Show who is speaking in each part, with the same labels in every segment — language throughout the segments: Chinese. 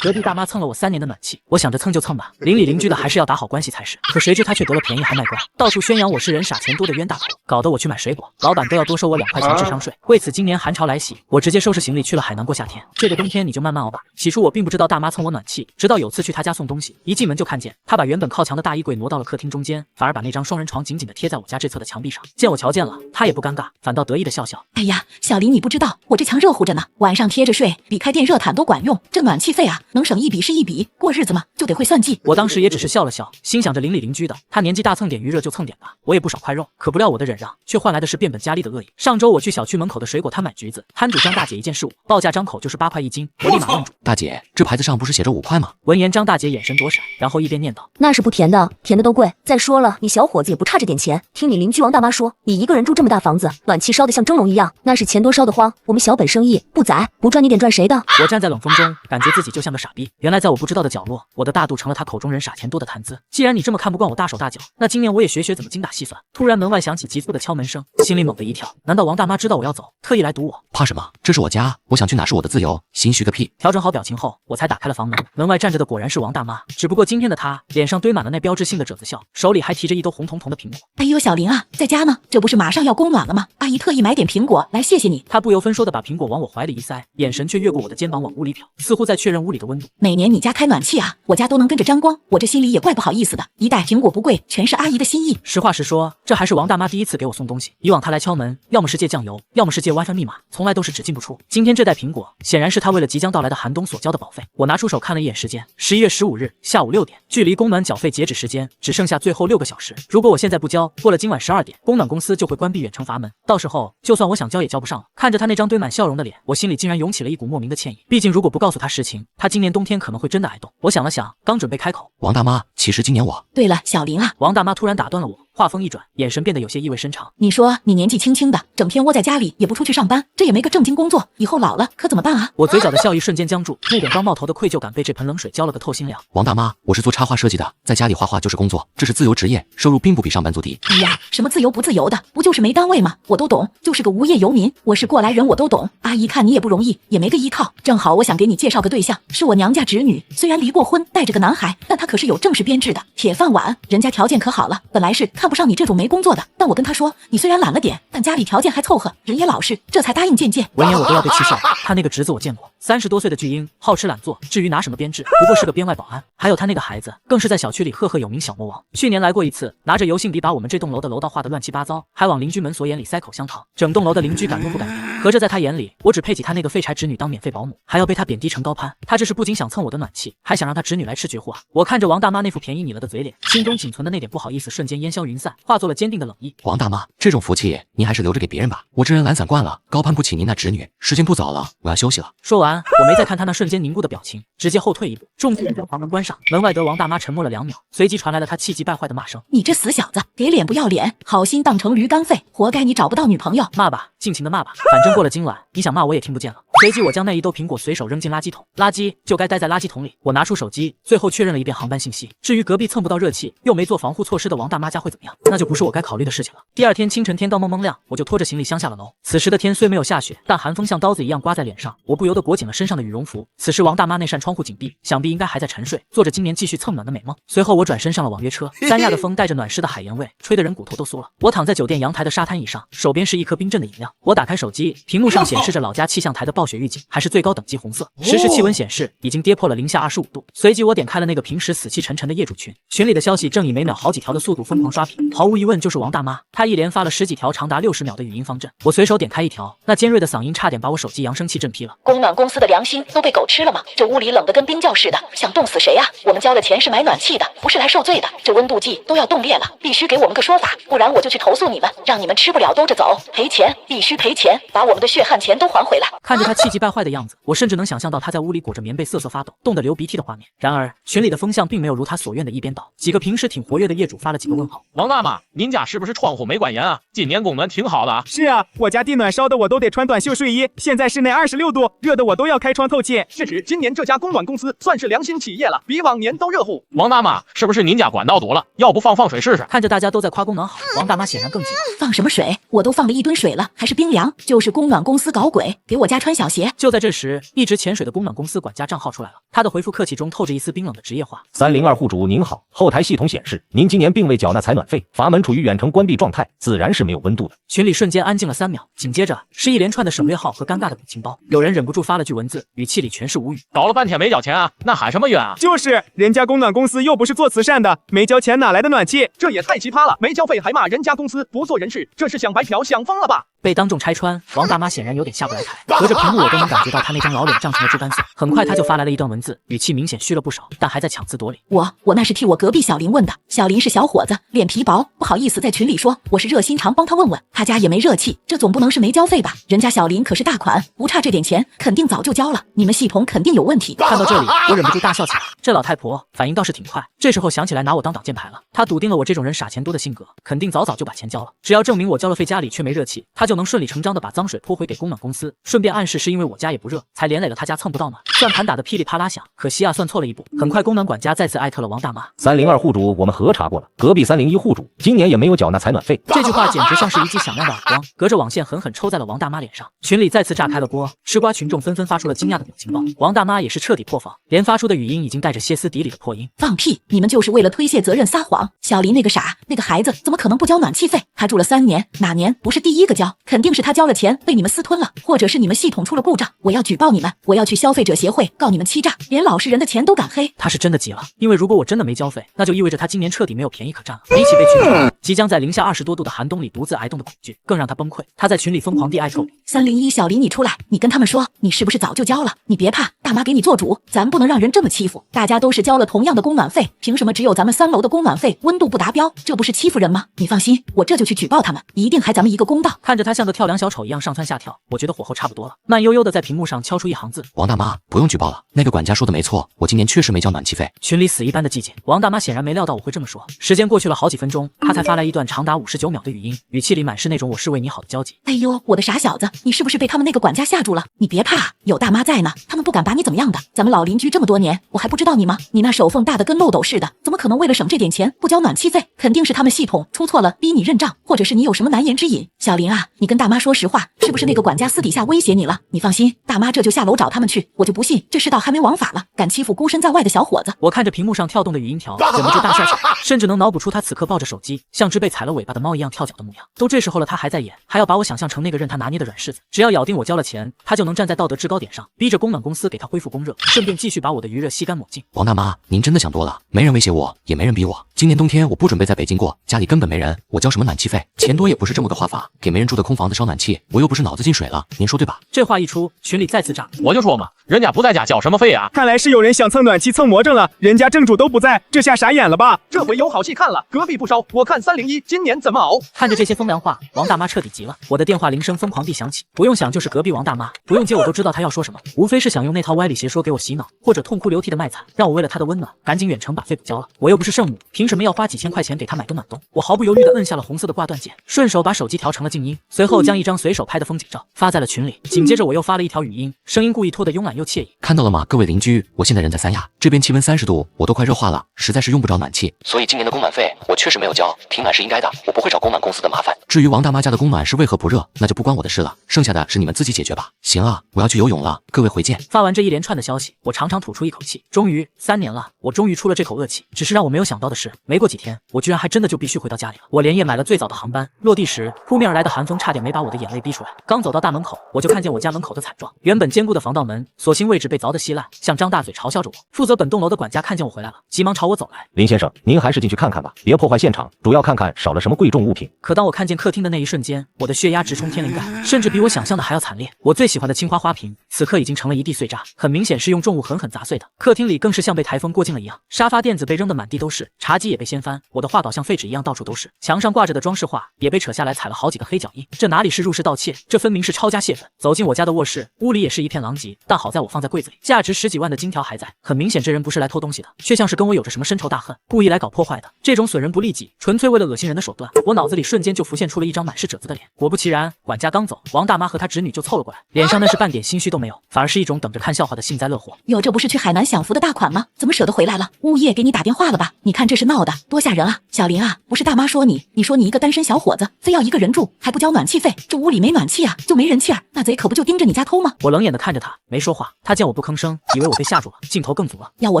Speaker 1: 隔壁大妈蹭了我3年的暖气，我想着蹭就蹭吧，邻里邻居的还是要打好关系才是。可谁知他却得了便宜还卖乖，到处宣扬我是人傻钱多的冤大头，搞得我去买水果，老板都要多收我2块钱智商税。为此，今年寒潮来袭，我直接收拾行李去了海南过夏天。这个冬天你就慢慢熬吧。起初我并不知道大妈蹭我暖气，直到有次去她家送东西，一进门就看见她把原本靠墙的大衣柜挪到了客厅中间，反而把那张双人床紧紧地贴在我家这侧的墙壁上。见我瞧见了，她也不尴尬，反倒得意的笑笑。
Speaker 2: 哎呀，小林你不知道，我这墙热乎着呢，晚上贴着睡比开电热毯都管用。这暖气费啊，能省一笔是一笔，过日子嘛就得会算计。
Speaker 1: 我当时也只是笑了笑，心想着邻里邻居的，他年纪大蹭点余热就蹭点吧，我也不少块肉。可不料我的忍让，却换来的是变本加厉的恶意。上周我去小区门口的水果摊买橘子，摊主张大姐一件事物，报价张口就是8块1斤，我立马愣住。
Speaker 3: 大姐，这牌子上不是写着5块吗？
Speaker 1: 闻言，张大姐眼神躲闪，然后一边念叨：
Speaker 4: 那是不甜的，甜的都贵。再说了，你小伙子也不差这点钱。听你邻居王大妈说，你一个人住这么大房子，暖气烧得像蒸笼一样，那是钱多烧得慌。我们小本生意，不宰不赚你点赚谁的？
Speaker 1: 我站在冷风中，感觉自己就像个傻逼。原来在我不知道的角落，我的大度成了他口中人傻钱多的谈资。既然你这么看不惯我大手大脚，那今年我也学学怎么精打细算。突然门外响起急促的敲门声，心里猛地一跳，难道王大妈知道我要走，特意来堵我？
Speaker 3: 怕什么？这是我家，我想去哪是我的自由，心虚个屁！
Speaker 1: 调整好表情后，我才打开了房门。门外站着的果然是王大妈，只不过今天的她脸上堆满了那标志性的褶子笑，手里还提着一兜红彤彤的苹果。
Speaker 2: 哎呦，小林啊，在家呢？这不是马上要供暖了吗？阿姨特意买点苹果来谢谢你。
Speaker 1: 她不由分说的把苹果往我怀里一塞，眼神却越过我的肩膀往屋里瞟，似乎在确认屋里的温度。
Speaker 2: 每年你家开暖气啊，我家都能跟着沾光，我这心里也怪不好意思的。一袋苹果不贵，全是阿姨的心意。
Speaker 1: 实话实说，这还是王大妈第一次给我送东西。以往她来敲门，要么是借酱油，要么是借 WiFi 密码，从来都是只进不出。今天这袋苹果，显然是她为了即将到来的寒冬所交的保费。我拿出手看了一眼时间，11月15日下午6点，距离供暖缴费截止时间只剩下最后6个小时。如果我现在不交，过了今晚12点，供暖公司就会关闭远程阀门，到时候就算我想交也交不上了。看着她那张堆满笑容的脸，我心里竟然涌起了一股莫名的歉意。毕竟如果不告诉她实情，她今年冬天可能会真的挨冻。我想了想，刚准备开口，
Speaker 3: 王大妈，其实今年我……
Speaker 2: 对了，小林啊，
Speaker 1: 王大妈突然打断了我，话锋一转，眼神变得有些意味深长。
Speaker 2: 你说你年纪轻轻的，整天窝在家里也不出去上班，这也没个正经工作，以后老了可怎么办啊？
Speaker 1: 我嘴角的笑意瞬间僵住，那点刚冒头的愧疚感被这盆冷水浇了个透心凉。
Speaker 3: 王大妈，我是做插画设计的，在家里画画就是工作，这是自由职业，收入并不比上班族低。
Speaker 2: 哎呀，什么自由不自由的，不就是没单位吗？我都懂，就是个无业游民，我是过来人，我都懂。阿姨看你也不容易，也没个依靠，正好我想给你介绍个对象，是我娘家侄女，虽然离过婚，带着个男孩，但她可是有正式编制的铁饭碗，人家条件可好了，本来是看不上你这种没工作的，但我跟她说，你虽然懒了点，但家里条件还凑合，人也老实，这才答应见见。
Speaker 1: 闻言我都要被气笑了，他那个侄子我见过，30多岁的巨婴，好吃懒做，至于拿什么编制，不过是个编外保安。还有他那个孩子，更是在小区里赫赫有名小魔王，去年来过一次，拿着油性笔把我们这栋楼的楼道画得乱七八糟，还往邻居门锁眼里塞口香糖，整栋楼的邻居敢怒不敢言。合着在他眼里，我只配给他那个废柴侄女当免费保姆，还要被他贬低成高攀。他这是不仅想蹭我的暖气，还想让他侄女来吃绝户啊！我看着王大妈那副便宜你了的嘴脸，心中仅存的那点不好意思瞬间烟消云散，化作了坚定的冷意。
Speaker 3: 王大妈，这种福气您还是留着给别人吧，我这人懒散惯了，高攀不起您那侄女。时间不早了，我要休息了。
Speaker 1: 说完，我没再看他那瞬间凝固的表情，直接后退一步，重重将房门关上。门外得王大妈沉默了2秒，随即传来了她气急败坏的骂声：
Speaker 2: 你这死小子，给脸不要脸，好心当成驴肝肺，活该你找不到女朋友。
Speaker 1: 骂吧，尽情的骂吧，反正过了今晚，你想骂我也听不见了。随即我将那一兜苹果随手扔进垃圾桶，垃圾就该待在垃圾桶里。我拿出手机，最后确认了一遍航班信息。至于隔壁蹭不到热气又没做防护措施的王大妈家会怎么样，那就不是我该考虑的事情了。第二天清晨天刚蒙蒙亮，我就拖着行李箱下了楼。此时的天虽没有下雪，但寒风像刀子一样刮在脸上，我不由得裹紧了身上的羽绒服。此时王大妈那扇窗户紧闭，想必应该还在沉睡，做着今年继续蹭暖的美梦。随后我转身上了网约车，三亚的风带着暖湿的海盐味，吹得人骨头都酥了。我躺在酒店阳台的沙滩椅上，手边是一颗冰镇的饮料。我打开手机，屏幕上显示着老家气象台的暴雪预警，还是最高等级红色，实时气温显示已经跌破了-25度。随即我点开了那个平时死气沉沉的业主群，群里的消息正以每秒好几条的速度疯狂刷屏，毫无疑问就是王大妈，她一连发了10几条长达60秒的语音方阵。我随手点开一条，那尖锐的嗓音差点把我手机扬声器震劈了。
Speaker 2: 供暖公司的良心都被狗吃了吗？这屋里冷得跟冰窖似的，想冻死谁呀？我们交了钱是买暖气的，不是来受罪的，这温度计都要冻裂了，必须给我们个说法，不然我就去投诉你们，让你们吃不了兜着走，赔钱，必须赔钱，把我们的血汗钱都还回来。
Speaker 1: 看着他气急败坏的样子，我甚至能想象到他在屋里裹着棉被瑟瑟发抖，冻得流鼻涕的画面。然而群里的风向并没有如他所愿的一边倒，几个平时挺活跃的业主发了几个问号。
Speaker 5: 王大妈，您家是不是窗户没管严啊？今年供暖挺好的啊。
Speaker 6: 是啊，我家地暖烧的我都得穿短袖睡衣，现在室内26度，热的我都要开窗透气。
Speaker 7: 是指今年这家供暖公司算是良心企业了，比往年都热乎。
Speaker 5: 王大妈，是不是您家管道堵了？要不放水试试？
Speaker 1: 看着大家都在夸供暖好，王大妈显然更急。
Speaker 2: 放什么水？我都放了1吨水了，还是冰凉，就是供暖公司搞鬼，给我家穿小小鞋。
Speaker 1: 就在这时，一直潜水的供暖公司管家账号出来了，他的回复客气中透着一丝冰冷的职业化。
Speaker 8: 302户主您好，后台系统显示您今年并未缴纳采暖费，阀门处于远程关闭状态，自然是没有温度的。
Speaker 1: 群里瞬间安静了3秒，紧接着是一连串的省略号和尴尬的表情包。有人忍不住发了句文字，语气里全是无语。
Speaker 5: 搞了半天没缴钱啊，那喊什么冤啊？
Speaker 6: 就是人家供暖公司又不是做慈善的，没交钱哪来的暖气？
Speaker 7: 这也太奇葩了，没交费还骂人家公司不做人事，这是想白嫖想疯了吧？
Speaker 1: 被当众拆穿，王大妈显然有点下不来台，隔着屏幕我都能感觉到她那张老脸涨成了猪肝色。很快她就发来了一段文字，语气明显虚了不少，但还在抢字夺理。
Speaker 2: 我那是替我隔壁小林问的，小林是小伙子，脸皮薄，不好意思在群里说，我是热心肠帮他问问，他家也没热气，这总不能是没交费吧？人家小林可是大款，不差这点钱，肯定早就交了，你们系统肯定有问题。
Speaker 1: 看到这里，我忍不住大笑起来，这老太婆反应倒是挺快，这时候想起来拿我当挡箭牌了。她笃定了我这种人傻钱多的性格，肯定早早就把钱交了，只要证明我交了费家里却没热气，她就能顺理成章的把脏水泼回给供暖公司，顺便暗示是因为我家也不热，才连累了他家蹭不到暖。算盘打得噼里啪啦响，可惜啊，算错了一步。很快，供暖管家再次艾特了王大妈。
Speaker 8: 302户主我们核查过了，隔壁301户主今年也没有缴纳采暖费。
Speaker 1: 这句话简直像是一记响亮的耳光，隔着网线狠狠抽在了王大妈脸上。群里再次炸开了锅，吃瓜群众纷纷发出了惊讶的表情包。王大妈也是彻底破防，连发出的语音已经带着歇斯底里的破音。
Speaker 2: 放屁！你们就是为了推卸责任撒谎。小林那个傻，那个孩子怎么可能不交暖气费？他住了3年，哪年不是第一个交？肯定是他交了钱被你们私吞了，或者是你们系统出了故障。我要举报你们，我要去消费者协会告你们欺诈，连老实人的钱都敢黑。
Speaker 1: 他是真的急了，因为如果我真的没交费，那就意味着他今年彻底没有便宜可占了。比起被群众即将在零下20多度的寒冬里独自挨冻的恐惧，更让他崩溃。他在群里疯狂地艾特我。
Speaker 2: 301小林，你出来，你跟他们说，你是不是早就交了？你别怕，大妈给你做主，咱不能让人这么欺负。大家都是交了同样的供暖费，凭什么只有咱们3楼的供暖费温度不达标？这不是欺负人吗？你放心，我这就去举报他们，一定还咱们一个公道。
Speaker 1: 看着他像个跳梁小丑一样上蹿下跳，我觉得火候差不多了，慢悠悠的在屏幕上敲出一行字：
Speaker 3: 王大妈，不用举报了，那个管家说的没错，我今年确实没交暖气费。
Speaker 1: 群里死一般的寂静，王大妈显然没料到我会这么说。时间过去了好几分钟，她才发来一段长达59秒的语音，语气里满是那种我是为你好的焦急。
Speaker 2: 哎呦，我的傻小子，你是不是被他们那个管家吓住了？你别怕，有大妈在呢，他们不敢把你怎么样的。咱们老邻居这么多年，我还不知道你吗？你那手缝大的跟漏斗似的，怎么可能为了省这点钱不交暖气费？肯定是他们系统出错了，逼你认账，或者是你有什么难言之隐。小林啊，你跟大妈说实话，是不是那个管家私底下威胁你了？你放心，大妈这就下楼找他们去，我就不信这世道还没王法了，敢欺负孤身在外的小伙子。
Speaker 1: 我看着屏幕上跳动的语音条，忍不住大笑起来，甚至能脑补出他此刻抱着手机，像只被踩了尾巴的猫一样跳脚的模样。都这时候了，他还在演，还要把我想象成那个任他拿捏的软柿子。只要咬定我交了钱，他就能站在道德制高点上，逼着供暖公司给他恢复供热，顺便继续把我的余热吸干抹净。
Speaker 3: 王大妈，您真的想多了，没人威胁我，也没人逼我。今年冬天我不准备在北京过，家里根本没人，我交什么暖气费？钱多也不是这么个花法，给没人住的空房子烧暖气，我又不是脑子进水了，您说对吧？
Speaker 1: 这话一出，群里再次炸。
Speaker 5: 我就说嘛，人家不在家交什么费啊？
Speaker 6: 看来是有人想蹭暖气蹭魔怔了，人家正主都不在，这下傻眼了吧？
Speaker 7: 这回有好戏看了，隔壁不烧，我看301今年怎么熬。
Speaker 1: 看着这些风凉话，王大妈彻底急了，我的电话铃声疯狂地响起，不用想就是隔壁王大妈，不用接我都知道她要说什么，无非是想用那套歪理邪说给我洗脑，或者痛哭流涕的卖惨，让我为了她的温暖赶紧远程把费补交了。我又不是圣母，凭什么要花几千块钱给她买个暖冬？我毫不犹豫地摁下了红色的挂断键，顺手把手机调成了静音，随后将一张随手拍的风景照发在了群里。紧接着我又发了一条语音，声音故意拖得慵懒又惬意。
Speaker 3: 看到了吗，各位邻居，我现在人在三亚，这边气温30度，我都快热化了，实在是用不着暖气，所以今年的供暖费我确实没有交，停暖是应该的，我不会找供暖公司的麻烦。至于王大妈家的供暖是为何不热，那就不关我的事了，剩下的是你们自己解决吧。行了，我要去游泳了，各位回见。
Speaker 1: 发完这一连串的消息，我长长吐出一口气，终于3年了，我终于出了这口恶气。只是让我没有想到的是，没过几天，我居然还真的就必须回到家里了。我连夜买了最早的航班，落地时扑面而来的寒风差点没把我的眼泪逼出来。刚走到大门口，我就看见我家门口的惨状，原本坚固的防盗门，所幸位置被凿得稀烂，像张大嘴嘲笑着我。负责本栋楼的管家看见我回来了，急忙朝我走来。
Speaker 8: 林先生，您还是进去看看吧，别破坏现场，主要看看少了什么贵重物品。
Speaker 1: 可当我看见客厅的那一瞬间，我的血压直冲天灵盖，甚至比我想象的还要惨烈。我最喜欢的青花花瓶，此刻已经成了一地碎渣，很明显是用重物狠狠砸碎的。客厅里更是像被台风过境了一样，沙发垫子被扔得满地都是，茶几也被掀翻，我的画稿像废纸一样到处都是，墙上挂着的装饰画也被扯下来踩了好几个黑脚印。这哪里是入室盗窃，这分明是抄家泄愤。走进我家的卧室，屋里也是一片狼藉，但好在我放在柜子里，价值10几万的金条还在。很明显这人不是来偷东西的，却像是跟我有着什么深仇大恨，故意来搞破坏的。这种损人不利己，纯粹为了恶心人的手段，我脑子里瞬间就浮现出了一张满是褶子的脸。果不其然，管家刚走，王大妈和她侄女就凑了过来，脸上那是半点心虚都没有，反而是一种等着看笑话的幸灾乐祸。
Speaker 2: 哟，这不是去海南享福的大款吗？怎么舍得回来了？物业给你打电话了吧？你看这是闹的多吓人啊！小林啊，不是大妈说你说你一个单身小伙子非要一个人住，还不交暖气气费，这屋里没暖气啊，就没人气儿，那贼可不就盯着你家偷吗？
Speaker 1: 我冷眼的看着他，没说话。他见我不吭声，以为我被吓住了，劲头更足了。
Speaker 2: 要我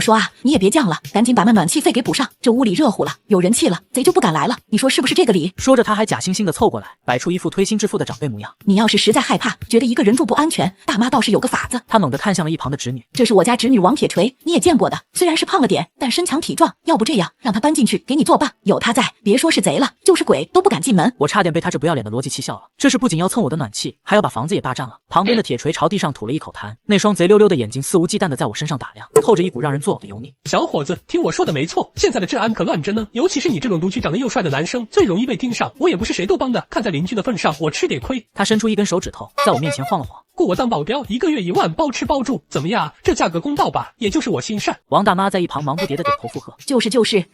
Speaker 2: 说啊，你也别犟了，赶紧把那暖气费给补上。这屋里热乎了，有人气了，贼就不敢来了。你说是不是这个理？
Speaker 1: 说着，他还假惺惺的凑过来，摆出一副推心置腹的长辈模样。
Speaker 2: 你要是实在害怕，觉得一个人住不安全，大妈倒是有个法子。
Speaker 1: 他猛地看向了一旁的侄女，
Speaker 2: 这是我家侄女王铁锤，你也见过的。虽然是胖了点，但身强体壮。要不这样，让她搬进去给你作伴，有她在，别说是贼了，就是鬼都不敢进门。
Speaker 1: 我差点被他这不要脸的逻辑气笑了。这是不仅要蹭我的暖气，还要把房子也霸占了。旁边的铁锤朝地上吐了一口痰，那双贼溜溜的眼睛肆无忌惮的在我身上打量，透着一股让人作呕的油腻。
Speaker 9: 小伙子，听我说的没错，现在的治安可乱着呢，尤其是你这种独居长得又帅的男生，最容易被盯上。我也不是谁都帮的，看在邻居的份上，我吃点亏。
Speaker 1: 他伸出一根手指头，在我面前晃了晃。
Speaker 9: 雇我当保镖，1个月1万，包吃包住，怎么样？这价格公道吧？也就是我心善。
Speaker 1: 王大妈在一旁忙不迭的点头附和。
Speaker 2: 就是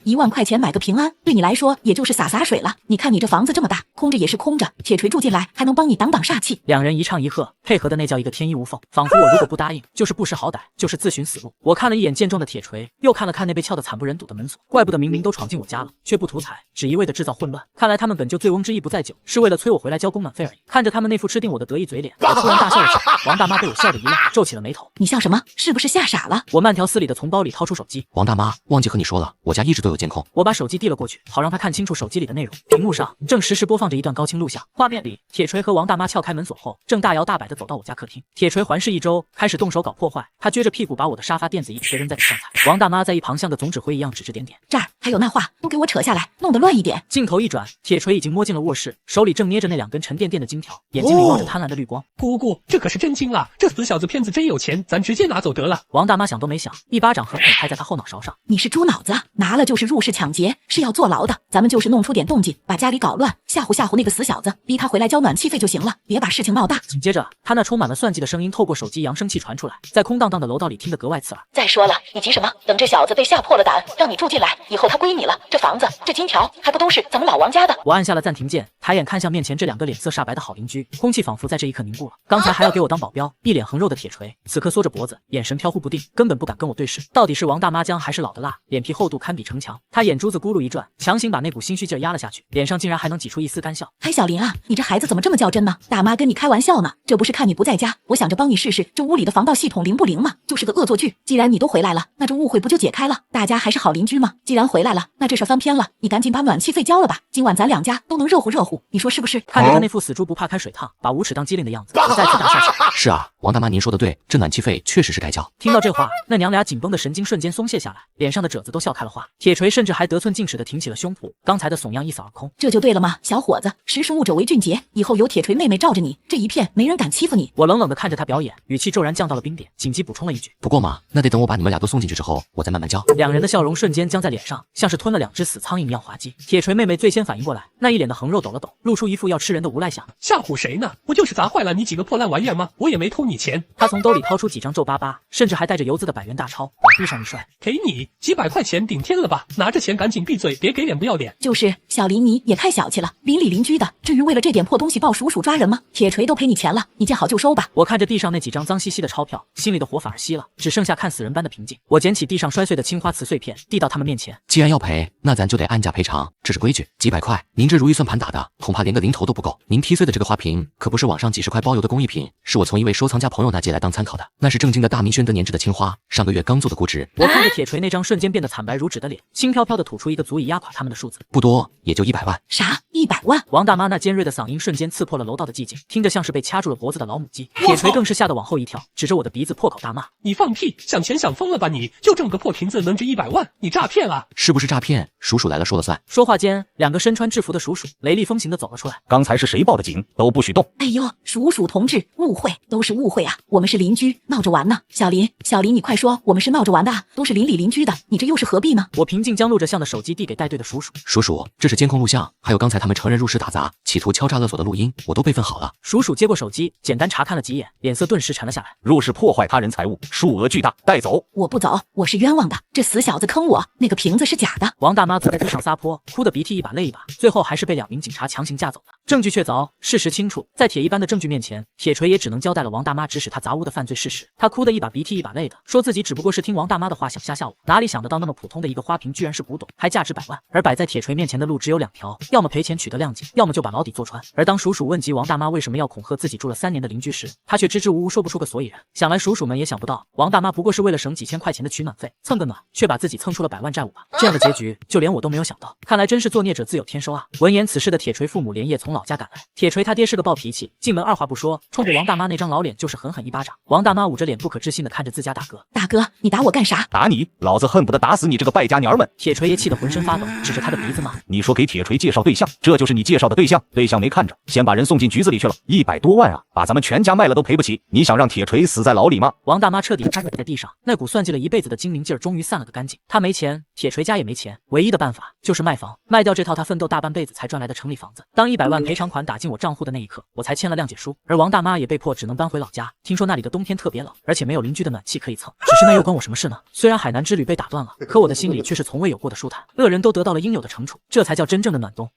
Speaker 2: ，1万块钱买个平安，对你来说也就是洒水了。你看你这房子这么大，空着也是空着，铁锤住进来还能帮你挡挡煞气。
Speaker 1: 两人一唱一和，配合的那叫一个天衣无缝，仿佛我如果不答应，就是不识好歹，就是自寻死路。我看了一眼健壮的铁锤，又看了看那被撬得惨不忍睹的门锁，怪不得明明都闯进我家了，却不图财，只一味的制造混乱。看来他们本就醉翁之意不在酒，是为了催我回来交公暖费而已。看着他们那副吃定我的得意嘴脸，我突然大笑了起来。王大妈被我笑得一愣，皱起了眉头。
Speaker 2: 你笑什么？是不是吓傻了？
Speaker 1: 我慢条斯理的从包里掏出手机。
Speaker 3: 王大妈，忘记和你说了，我家一直都有监控。
Speaker 1: 我把手机递了过去，好让他看清楚手机里的内容。屏幕上正实时播放着一段高清录像，画面里铁锤和王大妈撬开门锁后，正大摇大摆的走到我家客厅。铁锤环视一周，开始动手搞破坏。他撅着屁股把我的沙发垫子一切扔在地上踩。王大妈在一旁像个总指挥一样指指点点。
Speaker 2: 这儿还有那话，都给我扯下来，弄得乱一点。
Speaker 1: 镜头一转，铁锤已经摸进了卧室，手里正捏着那2根沉甸甸的金条，眼睛里望着贪婪的绿光。
Speaker 9: 姑姑，这可是真金了，这死小子片子真有钱，咱直接拿走得了。
Speaker 1: 王大妈想都没想，一巴掌狠狠拍在他后脑勺上。
Speaker 2: 你是猪脑子，拿了就是入室抢劫，是要坐牢的。咱们就是弄出点动静，把家里搞乱，吓唬吓唬那个死小子，逼他回来交暖气费就行了，别把事情闹大。
Speaker 1: 紧接着，他那充满了算计的声音透过手机扬声器传出来，在空荡荡的楼道里听得格外刺耳。
Speaker 2: 再说了，你急什么？等这小子被吓破了胆，让你住进来，以后他归你了。这房子，这金条还不都是咱们老王家的？
Speaker 1: 我按下了暂停键，抬眼看向面前这2个脸色煞白的好邻居，空气仿佛在这一刻凝固了。刚才还要给我当保镖，一脸横肉的铁锤，此刻缩着脖子，眼神飘忽不定，根本不敢跟我对视。到底是王大妈姜还是老的辣？脸皮厚度堪比城墙。他眼珠子咕噜一转，强行把那股心虚劲压了下去，脸上竟然还能挤出一丝干笑。
Speaker 2: 哎，小林啊，你这孩子怎么这么较真呢？大妈跟你开玩笑呢，这不是看你不在家，我想着帮你试试这屋里的防盗系统灵不灵嘛，就是个恶作剧。既然你都回来了，那这误会不就解开了？大家还是好邻居嘛。既然回来了，那这事翻篇了，你赶紧把暖气费交了吧，今晚咱2家都能热乎热乎，你说是不是？
Speaker 1: 看着他那副死猪不怕开水烫，把无耻当机灵的样子，我再次大笑起来。
Speaker 3: 是啊，王大妈您说的对，这暖气费确实是该交。
Speaker 1: 听到这话，那娘俩紧绷的神经瞬间松懈下来，脸上的褶子都笑开了花。铁锤甚至还得寸进尺的挺起了胸脯，刚才的怂样一扫而空。
Speaker 2: 这就对了嘛，小伙子，识时务者为俊杰，以后有铁锤妹妹罩着你，这一片没人敢欺负你。
Speaker 1: 我冷冷的看着他表演，语气骤然降到了冰点，紧急补充了一句：
Speaker 3: 不过嘛，那得等我把你们俩都送进去之后，我再慢慢交。
Speaker 1: 2人的笑容瞬间僵在脸上，像是吞了2只死苍蝇一样滑稽。铁锤妹妹最先反应过来，那一脸的横肉抖了抖，露出一副要吃人的无赖相。
Speaker 9: 吓唬谁呢？不就是砸坏了你几个破烂玩意儿吗？我也没偷你钱。
Speaker 1: 他从兜里掏出几张皱巴巴，甚至还带着油渍的100元大钞，往地上一摔。
Speaker 9: 给你几百块钱顶天了吧？拿着钱赶紧闭嘴，别给脸不要脸。
Speaker 2: 就是小林，你也太小气了，邻里邻居的，至于为了这点破东西报叔叔抓人吗？铁锤都赔你钱了，你见好就收吧。
Speaker 1: 我看着地上那几张脏兮兮的钞票，心里的火反而熄了，只剩下看死人般的平静。我捡起地上摔碎的青花瓷碎片，递到他们面前。
Speaker 3: 既然要赔，那咱就得按价赔偿，这是规矩。几百块，您这如意算盘打的，恐怕连个零头都不够。您踢碎的这个花瓶，可不是网上几10块包邮的工艺品，是我从一位收藏家朋友那借来当参考的，那是正经的大明宣德年制的青花，上个月刚做的估值。
Speaker 1: 我看着铁锤那张瞬间变得惨白如纸的脸，轻飘飘的吐出一个足以压垮他们的数字，
Speaker 3: 不多，也就100万。
Speaker 2: 啥？100万？
Speaker 1: 王大妈那尖锐的嗓音瞬间刺破了楼道的寂静，听着像是被掐住了脖子的老母鸡。铁锤更是吓得往后一跳，指着我的鼻子破口大骂：
Speaker 9: 你放屁！想钱想疯了吧你？就这么个破瓶子能值100万？你诈骗啊！
Speaker 3: 是不是诈骗？叔叔来了说了算。
Speaker 1: 说话间，2个身穿制服的叔叔雷厉风行的走了出来。
Speaker 8: 刚才是谁报的警？都不许动！
Speaker 2: 哎呦，叔叔同志，误会，都是误会啊，我们是邻居，闹着玩呢。小林，你快说，我们是闹着玩的啊，都是邻里邻居的，你这又是何必呢？
Speaker 1: 我平静将录着像的手机递给带队的叔叔。
Speaker 3: 叔叔，这是监控录像，还有刚才他们承认入室打砸，企图敲诈勒索的录音，我都备份好了。
Speaker 1: 叔叔接过手机，简单查看了几眼，脸色顿时沉了下来。
Speaker 8: 入室破坏他人财物，数额巨大，带走。
Speaker 2: 我不走，我是冤枉的，这死小子坑我，那个瓶子是假的。
Speaker 1: 王大妈则在地上撒泼，哭得鼻涕一把泪一把，最后还是被2名警察强行架走的。证据确凿，事实清楚，在铁一般的证据面前，铁锤也只能交代了王大妈指使他砸屋的犯罪事实。他哭得一把鼻涕一把泪的，说自己只不过是听王大妈的话想吓我，哪里想得到那么普通的一个花瓶居然是古董，还价值100万。而摆在铁锤面前的路只有2条，要么赔钱取得谅解，要么就把牢底坐穿。而当叔叔问及王大妈为什么要恐吓自己住了3年的邻居时，他却支支吾吾说不出个所以然。想来叔叔们也想不到，王大妈不过是为了省几千块钱的取暖费，蹭个暖，却把自己蹭出了100万债务吧。这样的结局，就连我都没有想到。看来真是作孽者自有天收啊！闻言此事的铁锤父母连夜从老家赶来。铁锤他爹是个暴脾气，进门二话不说，冲着王大妈那张老脸就是狠狠一巴掌。王大妈捂着脸不可置信的看着自家大哥，
Speaker 2: 大哥，你打我干啥？
Speaker 8: 打你，老子恨不得打死你这个败家娘们！
Speaker 1: 铁锤也气得浑身发抖，指着他的鼻子骂：
Speaker 8: 你说给铁锤介绍对象，这就是你介绍的对象？对象没看着，先把人送进局子里去了，100多万啊，把咱们全家卖了都赔不起。你想让铁锤死在牢里吗？
Speaker 1: 王大妈彻底瘫软在地上，那股算计了一辈子的精明劲儿终于散了个干净。她没钱，铁锤家也没钱，唯一的办法就是卖房，卖掉这套他奋斗大半辈子才赚来的城里房子。当100万赔偿款打进我账户的那一刻，我才签了谅解书。而王大妈也被迫只能搬回老家，听说那里的冬天特别冷，而且没有邻居的暖气可以蹭。只是那又关我什么事呢？虽然海南之旅被打断了，可我的心里却是从未有过的舒坦。恶人都得到了应有的惩处，这才叫真正的暖冬。